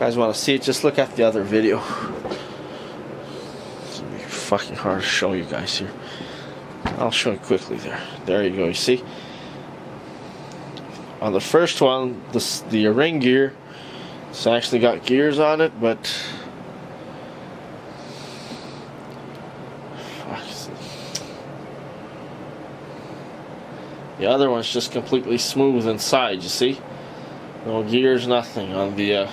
guys want to see it, just look at the other video. It's gonna be fucking hard to show you guys here. I'll show you quickly there. There you go, you see? On the first one, the ring gear, it's actually got gears on it, but the other one's just completely smooth inside, you see? No gears, nothing on the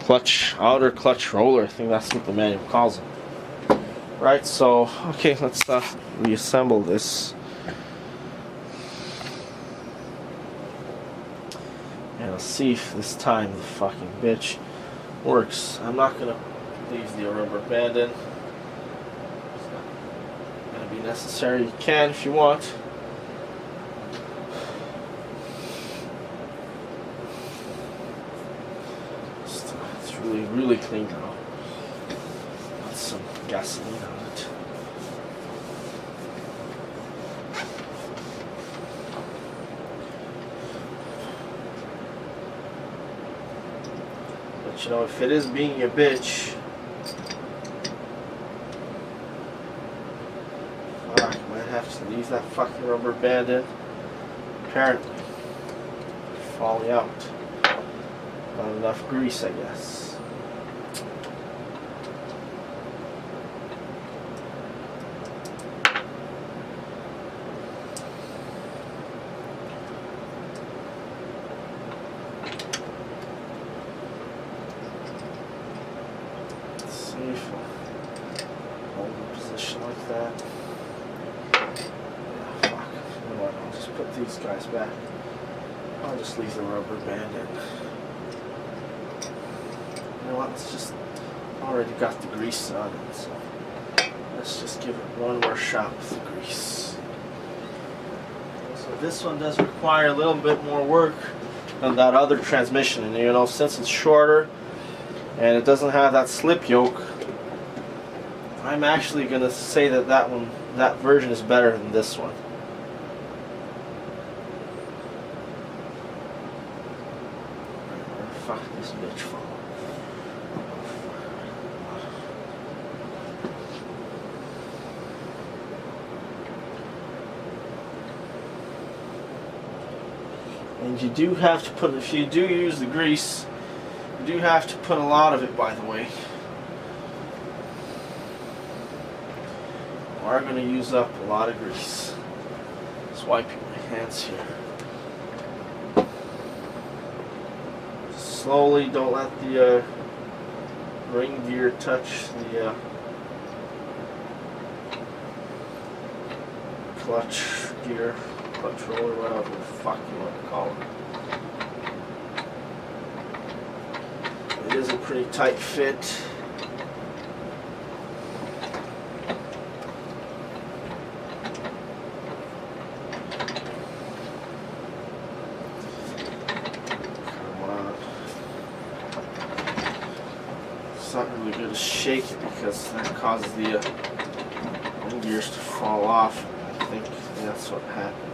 clutch, outer clutch roller. I think that's what the manual calls it. Right, so, okay, let's reassemble this. And let's see if this time the fucking bitch works. I'm not gonna leave the rubber band in. It's not gonna be necessary. You can if you want. It's really clean now. Got some gasoline on it. But you know, if it is being a bitch, fuck, I might have to leave that fucking rubber band in. Apparently, falling out. Not enough grease, I guess. Hold in position like that. Yeah, fuck. You know what? I'll just put these guys back. I'll just leave the rubber band in. You know what? Let's just. Already got the grease on it, so let's just give it one more shot with the grease. So this one does require a little bit more work than that other transmission, and you know, since it's shorter and it doesn't have that slip yoke, I'm actually gonna say that that version is better than this one. Fuck this bitch fall. And you do have to put, if you do use the grease, you do have to put a lot of it, by the way. We are going to use up a lot of grease. Just wiping my hands here. Slowly, don't let the ring gear touch the clutch gear, clutch roller, whatever the fuck you want to call it. It is a pretty tight fit. It's not really good to shake it because that causes the ring gears to fall off. I think that's what happened.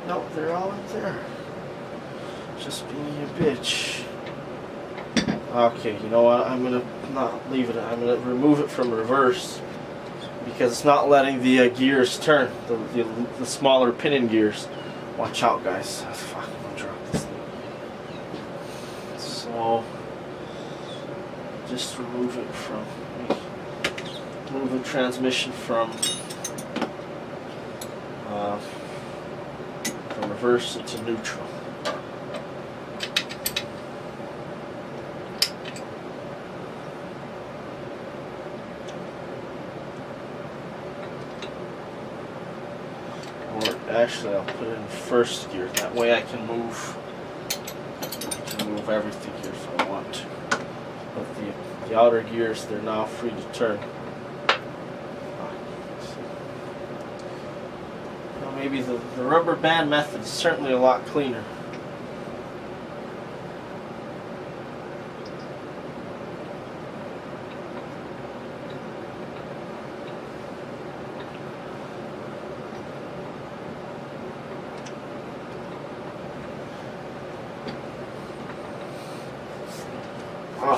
Nope, they're all in there. Just being a bitch. Okay, you know what? I'm gonna not leave it. I'm gonna remove it from reverse because it's not letting the gears turn. The smaller pinion gears. Watch out, guys. Fuck, I'm gonna drop this thing. So just remove it from. Move the transmission from reverse into neutral. Or actually, I'll put it in first gear. That way, I can move everything here if I want to. But the outer gears, they're now free to turn. Maybe the rubber band method is certainly a lot cleaner.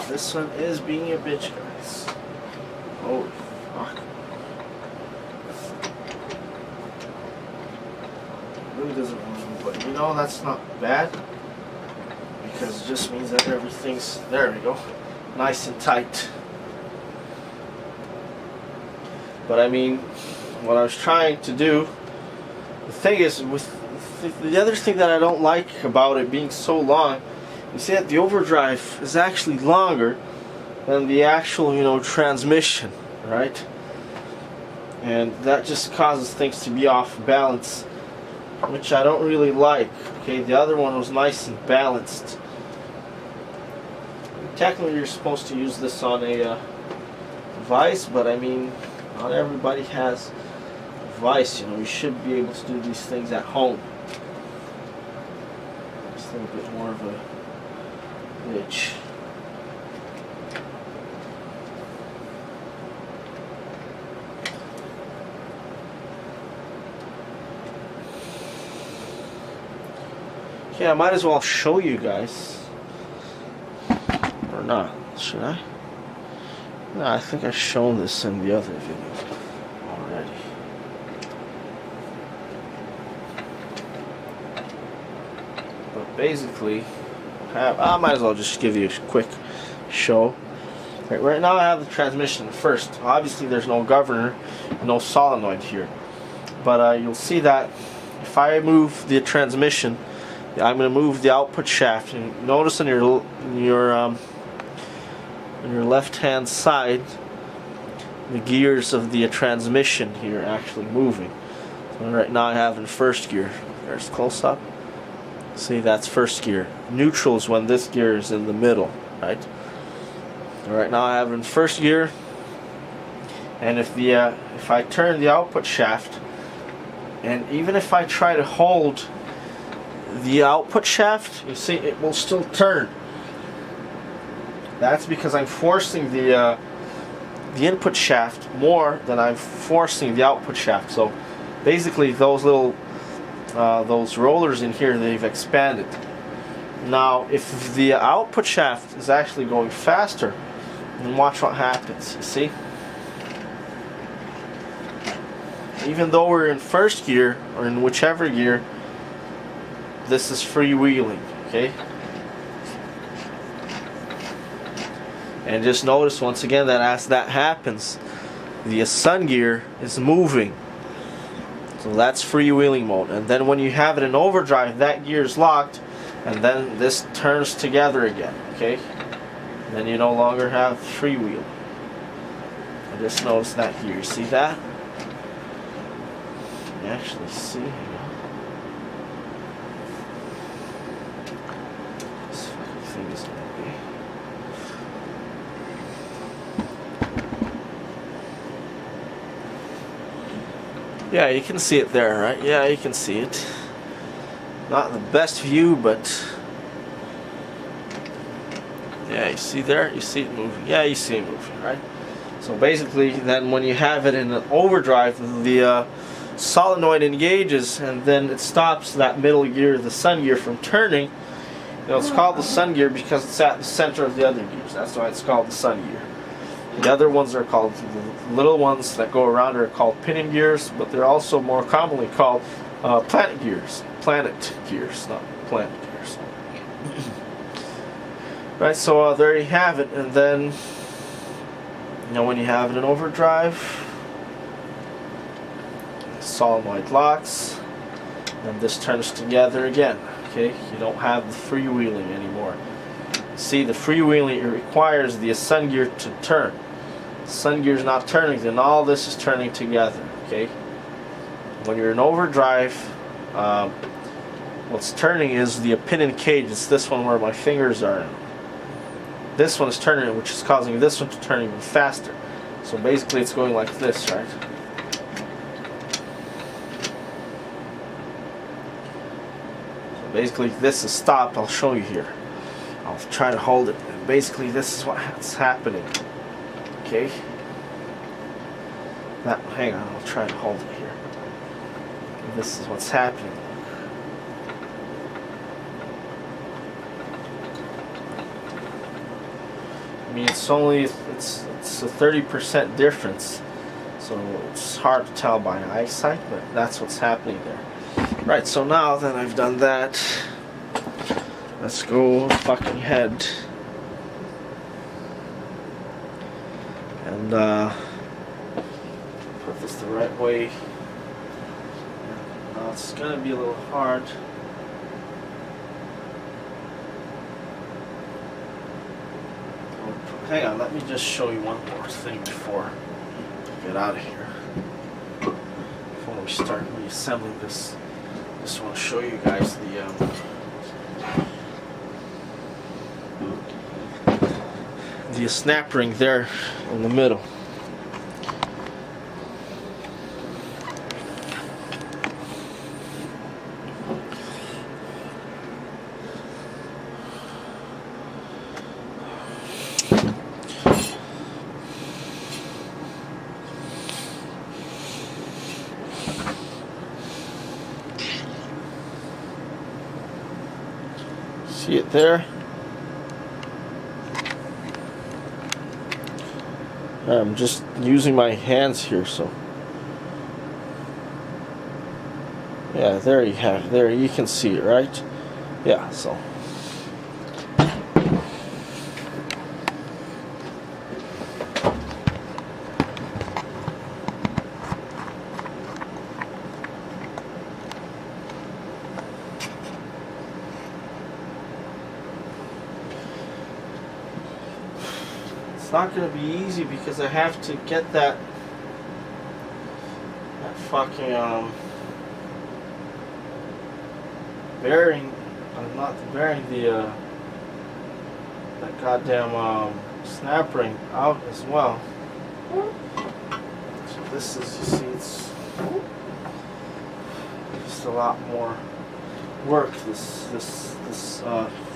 this one is being a bitch, guys. Holy fuck. Really doesn't move, but you know that's not bad. Because it just means that everything's, there we go, nice and tight. But I mean, what I was trying to do, the thing is, with the other thing that I don't like about it being so long, you see that the overdrive is actually longer than the actual, you know, transmission, right? And that just causes things to be off balance, which I don't really like. Okay, the other one was nice and balanced. Technically, you're supposed to use this on a device, but I mean, not everybody has a device. You know, you should be able to do these things at home. It's a little bit more of a bitch. Okay, I might as well show you guys. Or not, should I? No, I think I've shown this in the other video already. But basically, I might as well just give you a quick show. Right now I have the transmission first. Obviously there's no governor, no solenoid here. But you'll see that if I move the transmission, I'm going to move the output shaft. And notice on your left hand side, the gears of the transmission here are actually moving. So right now I have in first gear. There's close up. See, that's first gear. Neutral is when this gear is in the middle, right? So right now I have in first gear, and if I turn the output shaft, and even if I try to hold the output shaft, you see it will still turn. That's because I'm forcing the input shaft more than I'm forcing the output shaft. So basically those little those rollers in here, they've expanded. Now if the output shaft is actually going faster, then watch what happens. You see, even though we're in first gear or in whichever gear, this is freewheeling, okay? And just notice once again that as that happens, the sun gear is moving. So that's freewheeling mode. And then when you have it in overdrive, that gear is locked, and then this turns together again, okay? And then you no longer have freewheel. And just notice that here. You see that? You actually see here. This fucking thing is gonna be. Yeah, you can see it there, right? Yeah, you can see it. Not the best view, but yeah, you see there? You see it moving. Yeah, you see it moving, right? So basically, then when you have it in an overdrive, the solenoid engages, and then it stops that middle gear, the sun gear, from turning. You know, it's called the sun gear because it's at the center of the other gears. That's why it's called the sun gear. The other ones are called, the little ones that go around are called pinion gears, but they're also more commonly called planet gears. Planet gears, not planet gears. Right, so there you have it. And then, you know, when you have it in overdrive, solenoid locks, and this turns together again. Okay, you don't have the freewheeling anymore. See, the freewheeling, it requires the sun gear to turn. The sun gear is not turning, then all this is turning together. Okay, when you're in overdrive, what's turning is the pinion cage. It's this one where my fingers are. This one is turning, which is causing this one to turn even faster. So basically, it's going like this, right? Basically, this is stopped. I'll show you here. I'll try to hold it. And basically, this is what's happening. Okay. Hang on. I'll try to hold it here. This is what's happening. I mean, it's a 30% difference, so it's hard to tell by eyesight, but that's what's happening there. Right, so now that I've done that, let's go fucking head and put this the right way. Now it's gonna be a little hard. Hang on, let me just show you one more thing before we get out of here. Before we start reassembling this, just want to show you guys the snap ring there in the middle. See it there? I'm just using my hands here, so yeah, there you have it. There you can see it, right? Yeah, so it's not going to be easy because I have to get that fucking bearing, not the bearing, that goddamn snap ring out as well. So this is, you see, it's just a lot more work, this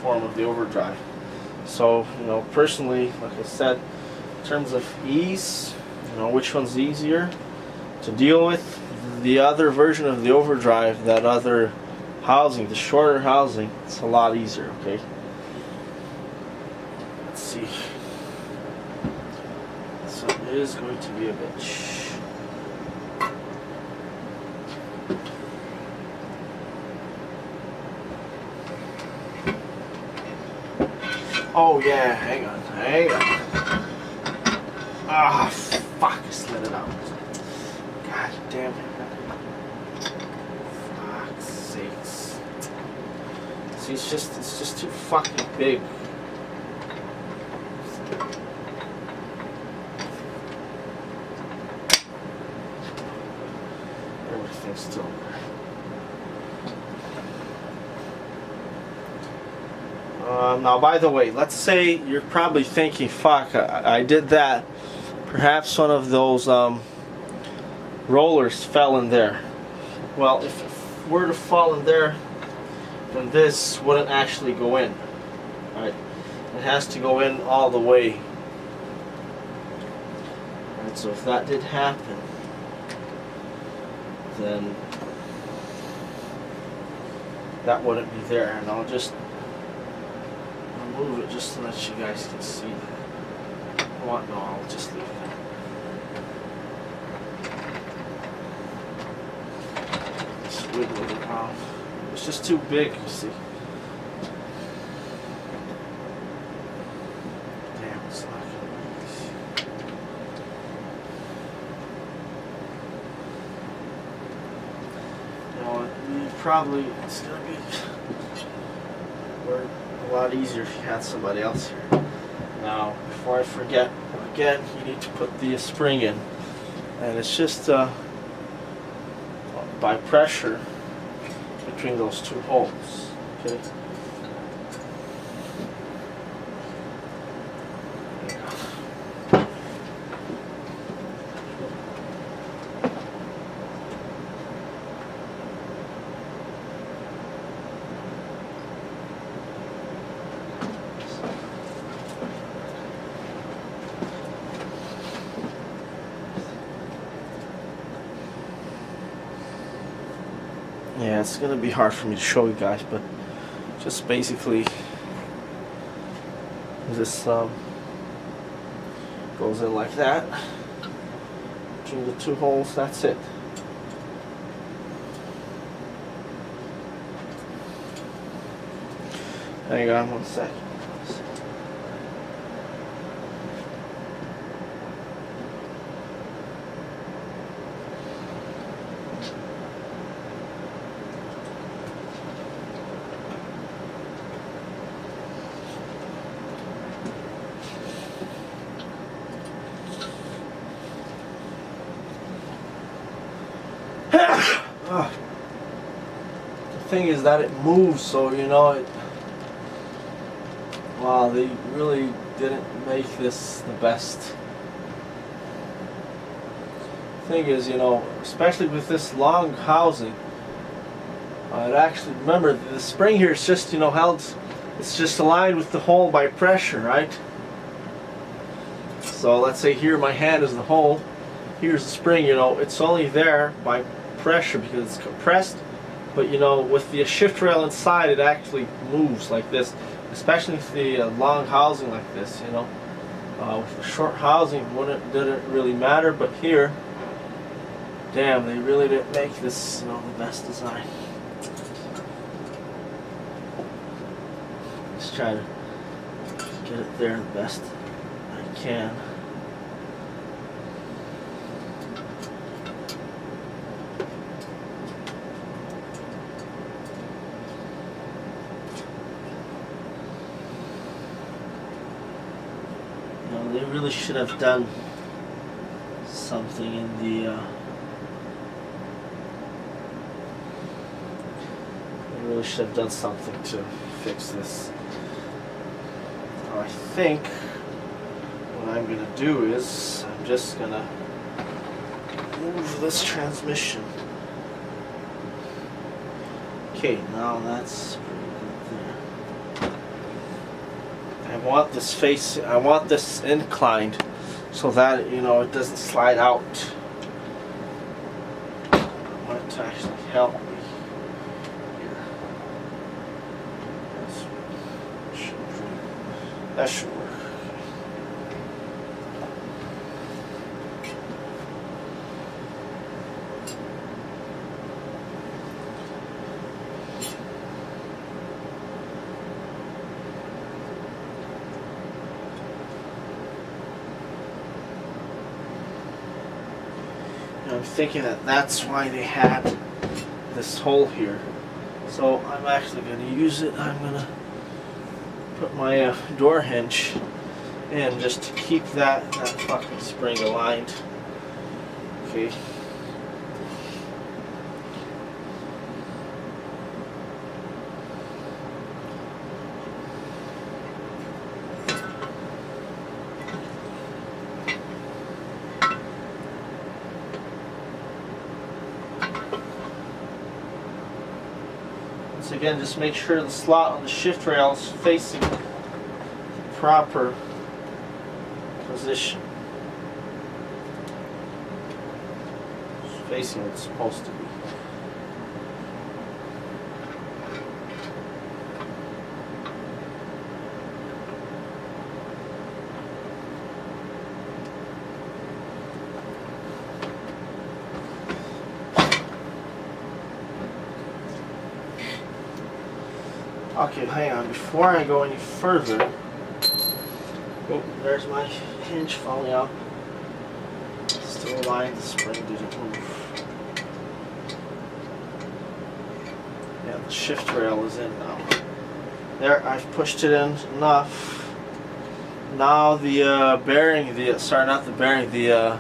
form of the overdrive. So, you know, personally, like I said, in terms of ease, you know, which one's easier to deal with? The other version of the overdrive, that other housing, the shorter housing, it's a lot easier, okay? Let's see. So it is going to be a bitch. Oh yeah, hang on. Ah, fuck, just let it out. God damn it. Fuck's sakes. See, it's just too fucking big. Everything's still there. Now, by the way, let's say you're probably thinking, fuck, I did that. Perhaps one of those rollers fell in there. Well, if it were to fall in there, then this wouldn't actually go in. Right? It has to go in all the way. Right, so if that did happen, then that wouldn't be there. And I'll just move it just so that you guys can see that. What? No, I'll just leave it. Just wiggle it around. It's just too big, you see. Damn, it's not gonna be easy. You know, it's gonna be a lot easier if you had somebody else here. Now, before I forget, again, you need to put the spring in, and it's just by pressure between those two holes. Okay. Yeah, it's gonna be hard for me to show you guys, but just basically this Goes in like that. Between the two holes, that's it. Hang on one second. The thing is that it moves, so you know it. Wow, they really didn't make this the best. Thing is, you know, especially with this long housing, it actually, remember the spring here is just, you know, held. It's just aligned with the hole by pressure, right? So let's say here my hand is the hole. Here's the spring, you know, it's only there by pressure because it's compressed, but you know, with the shift rail inside, it actually moves like this, especially with the long housing like this, you know. With the short housing, didn't really matter, but here, damn, they really didn't make this, you know, the best design. Let's try to get it there the best I can. They really should have done something in the they really should have done something to fix this. So I think what I'm gonna do is I'm just gonna move this transmission. Okay, now that's I want this face, I want this inclined so that, you know, it doesn't slide out. I want it to actually help me here. That should work. I'm thinking that that's why they had this hole here. So I'm actually going to use it. I'm going to put my door hinge in just to keep that fucking spring aligned. Okay. Again, just make sure the slot on the shift rail is facing the proper position. It's facing where it's supposed to be. Okay, hang on. Before I go any further, oh, there's my hinge falling out. Still aligned. The spring didn't move. Yeah, the shift rail is in now. There, I've pushed it in enough. Now the bearing, sorry, not the bearing, the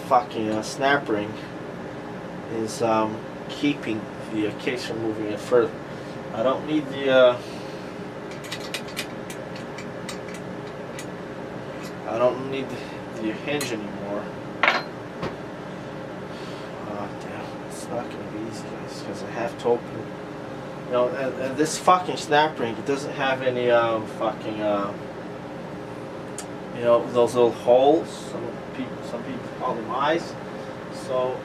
fucking snap ring is keeping the case from moving it further. I don't need the hinge anymore. Oh damn, it's not gonna be easy, guys, because I have to open. You know, and this fucking snap ring, it doesn't have any fucking you know, those little holes. Some people call them eyes. So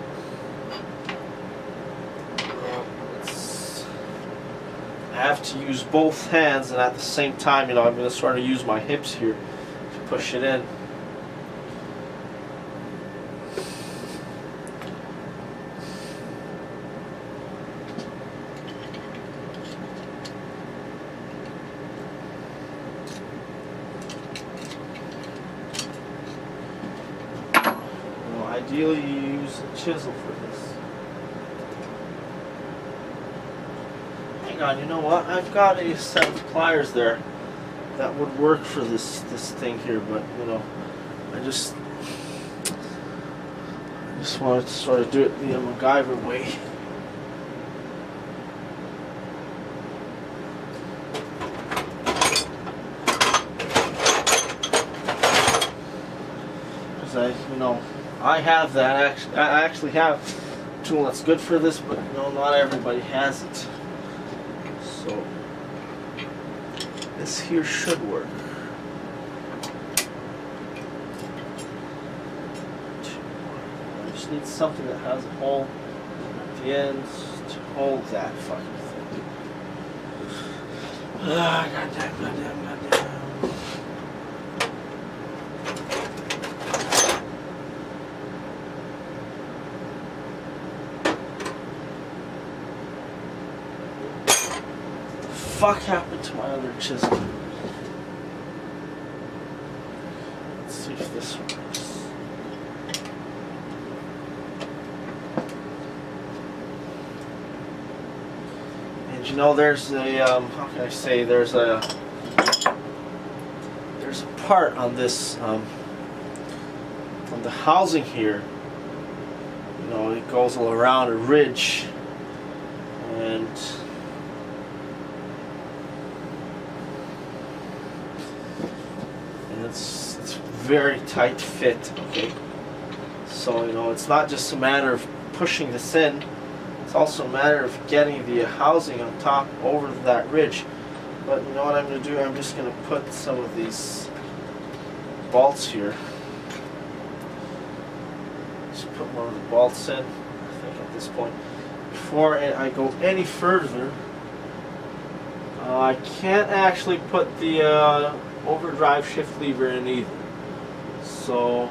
I have to use both hands, and at the same time, you know, I'm going to sort of use my hips here to push it in. Ideally, you use a chisel for this. Hang on, you know what? I've got a set of pliers there that would work for this thing here, but you know, I just wanted to sort of do it the MacGyver way. Because I have that. I actually have a tool that's good for this, but no, not everybody has it. So this here should work. I just need something that has a hole at the end to hold that fucking thing. Ah, goddamn. Fuck happened to my other chisel? Let's see if this works. And you know, there's a how can I say, there's a part on this on the housing here. You know, it goes all around a ridge, and it's very tight fit, okay? So, you know, it's not just a matter of pushing this in, it's also a matter of getting the housing on top over that ridge. But you know what I'm going to do? I'm just going to put some of these bolts here. Just put one of the bolts in, I think, at this point. Before I go any further, I can't actually put the overdrive shift lever in either. So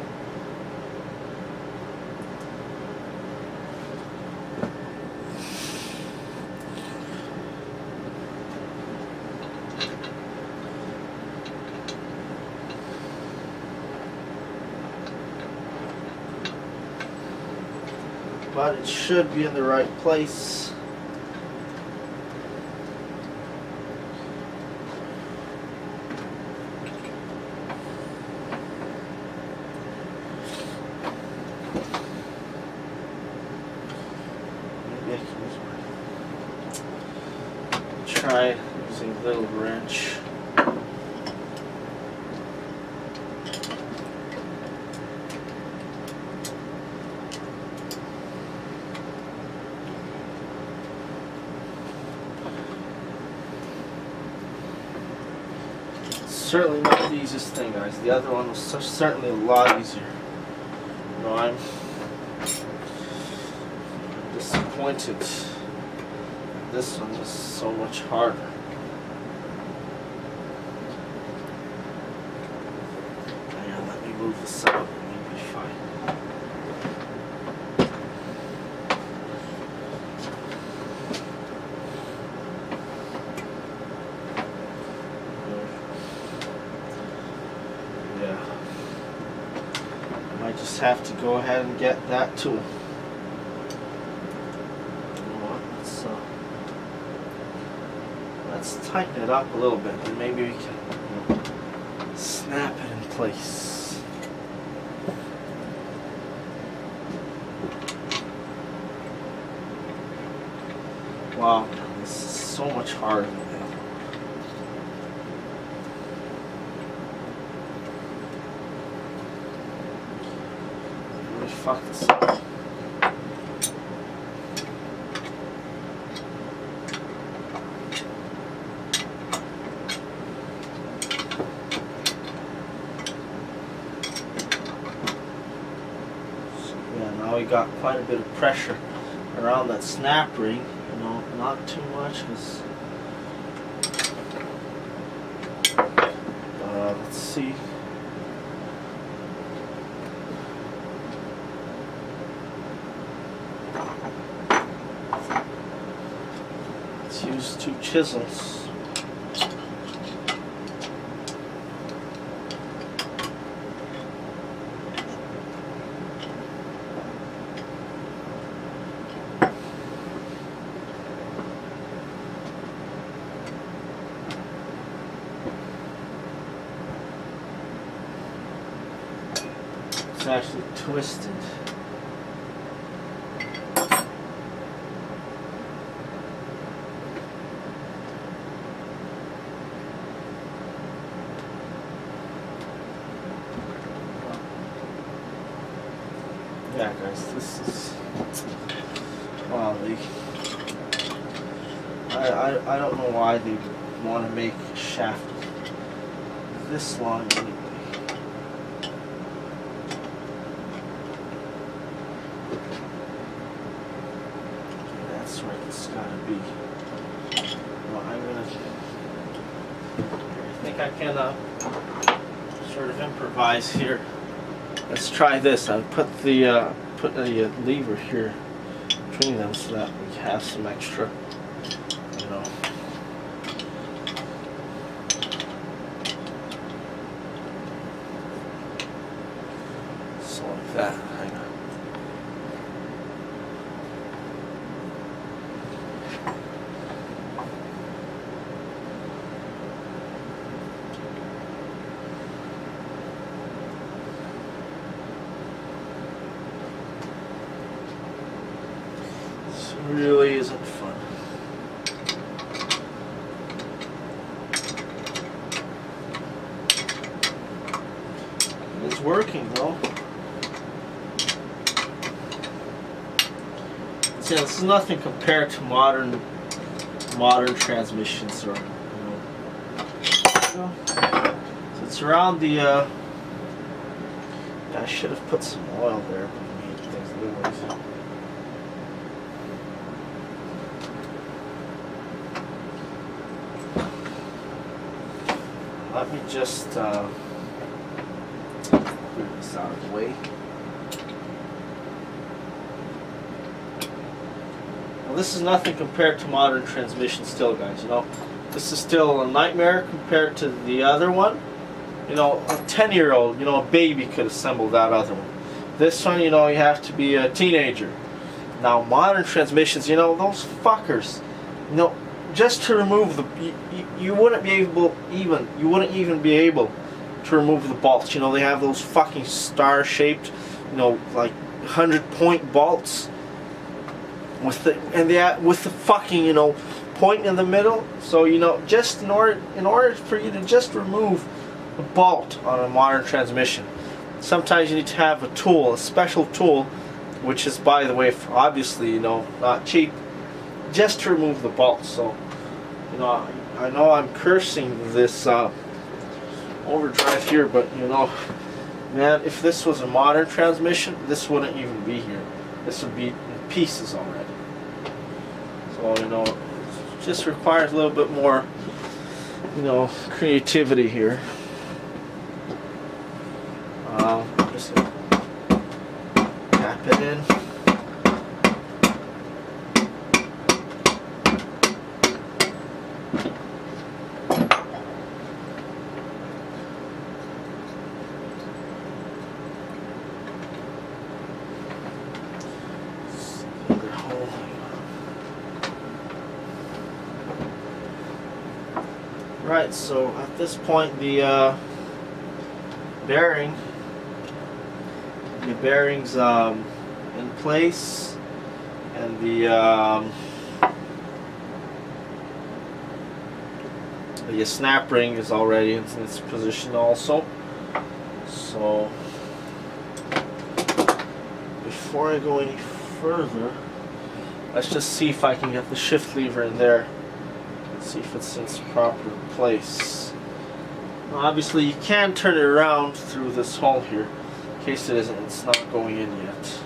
but it should be in the right place. Try using a little wrench. Certainly not the easiest thing, guys. The other one was certainly a lot easier. You know, I'm disappointed. This one is so much harder. Hang on, let me move this out and we'll be fine. Yeah. I might just have to go ahead and get that tool. Let's tighten it up a little bit, and maybe we can snap it in place. Wow, this is so much harder than that. Let me fuck this up. We got quite a bit of pressure around that snap ring, you know, not too much, because let's see. Let's use 2 chisels. It's actually twisted. Yeah, guys, this is, wow, I don't know why they want to make a shaft this long anyway. That's where it's gotta be. Well, I think I can sort of improvise here. Let's try this. I put the lever here between them so that we have some extra, you know. So like that. Hang on. Really isn't fun. It's working though. See, this is nothing compared to modern transmissions, or so it's around the. Yeah, I should have put some oil there, but it made things a little easier. Let me just clear this out of the way. Well, this is nothing compared to modern transmissions still, guys. You know, this is still a nightmare compared to the other one. You know, a 10-year-old, you know, a baby could assemble that other one. This one, you know, you have to be a teenager. Now, modern transmissions, you know, those fuckers, you know, just to remove the, you wouldn't even be able to remove the bolts. You know, they have those fucking star-shaped, you know, like 100-point bolts with the fucking, you know, point in the middle. So, you know, just in order for you to just remove the bolt on a modern transmission, sometimes you need to have a tool, a special tool, which is, by the way, obviously, you know, not cheap, just to remove the bolts. So, you know, I know I'm cursing this overdrive here, but you know, man, if this was a modern transmission, this wouldn't even be here. This would be in pieces already. So, you know, it just requires a little bit more, you know, creativity here. Just gonna tap it in. Right, so at this point the bearing's in place, and the snap ring is already in its position also. So before I go any further, let's just see if I can get the shift lever in there. See if it's in its proper place. Now, obviously you can turn it around through this hole here, in case it's not going in yet.